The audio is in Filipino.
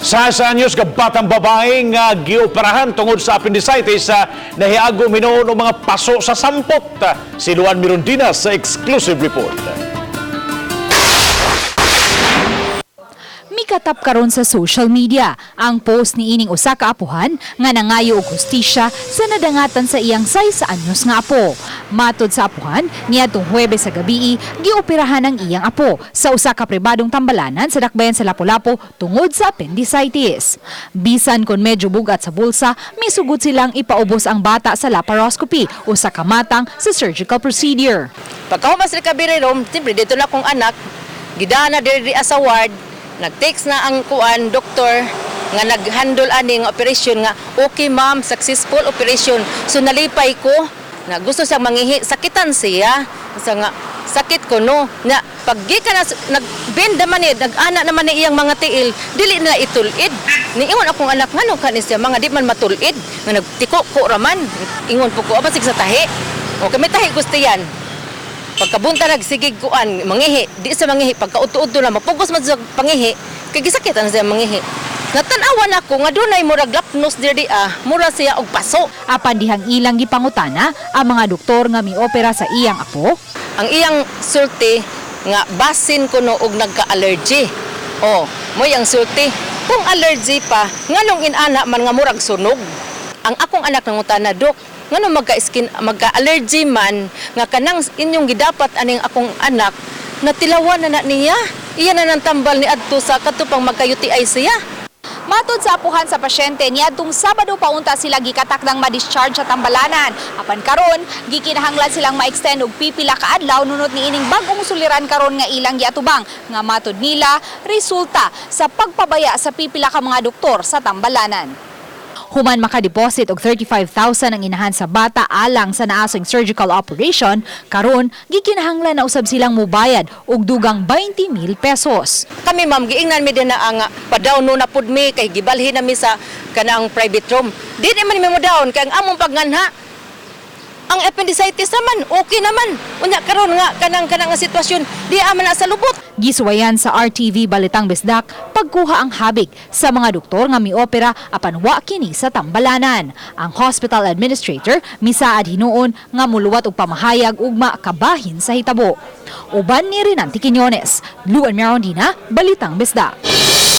Sa news ka batang babaeng gioperahan tungod sa appendicitis nahiago minuon og mga paso sa sampot. Si Luan Mirondina sa exclusive report. Mikatap karon sa social media ang post ni ining usa ka apuhan nga nangayo og hustisya sa nadangatan sa iyang 6 anyos nga apo. Matod sa apuhan, niadtong Huwebes sa gabi gioperahan ang iyang apo sa usa ka pribadong tambalanan sa dakbayan sa Lapu-Lapu tungod sa appendicitis. Bisan kon medyo bugat sa bulsa, misugod silang ipaubos ang bata sa laparoscopy o sa kamatang sa surgical procedure. Pagkahumas recovery room, siyempre dito na akong anak, gidana diri sa ward, nag-text na ang doktor nga nag-handle aning operation nga okay ma'am, successful operation. So nalipay ko na gusto siyang mangihi, sakitan siya. Sa nga sakit ko no na paggi ka na nag-bend naman nag-ana naman ni iyang mga tiil, dili na itulid. Niingon akong anak ngano kanis siya mga di man matulid nga nagtiko ko raman. Ingon po ko abasig sa tahi. O kami tahi gusto yan. Pagkabunta nagsigig kuan mangihi, di sa mangihi pagkauto-uto na mapugos man sa pangihi, kay gisakit na siya mangihi. Natanawan ako nga dunay murag lapnos diri mura siya og paso. Apan dihang ilang gipangutana ang mga doktor nga miopera sa iyang apo. Ang iyang sulti nga basin kuno og nagka-allergy. Oh, mo yang sulti. Kung allergy pa, nganong inana man nga murag sunog. Ang akong anak nangutana, Dok, ngano magka-allergy man nga kanang inyong gidapat aning akong anak natilawan na niya. Iya na nang tambal ni adto sa katupang magka-UTI siya. Matod sa apuhan sa pasyente, niadtong Sabado paunta sila gikatakdang ma-discharge sa tambalanan. Apan karon, gikinahanglan silang ma-extend og pipila ka adlaw nunot ni ining bag-ong suliran karon nga ilang giatubang. Nga matod nila, resulta sa pagpabaya sa pipila ka mga doktor sa tambalanan. Human makadeposit og 35,000 ang inahan sa bata alang sa naasong surgical operation, karon gikinahanglan na usab silang mubayad og dugang 20,000 pesos. Kami ma'am giingnan mi din na ang padaw no na pud mi kay gibalhin nami sa kanang private room. Di man mi mo down kay ang among pagnganha ang appendicitis naman okay naman. Unya karon nga kanang nga sitwasyon di aman na sa lubot. Gisuwayan sa RTV Balitang Besdak pagkuha ang habig sa mga doktor nga miopera apan wa kini sa tambalanan. Ang hospital administrator misaad hinuon nga muluwat og pamahayag ugma kabahin sa hitabo. Uban ni Rinanti Quiñones, Luan Mirondina, Balitang Besdak.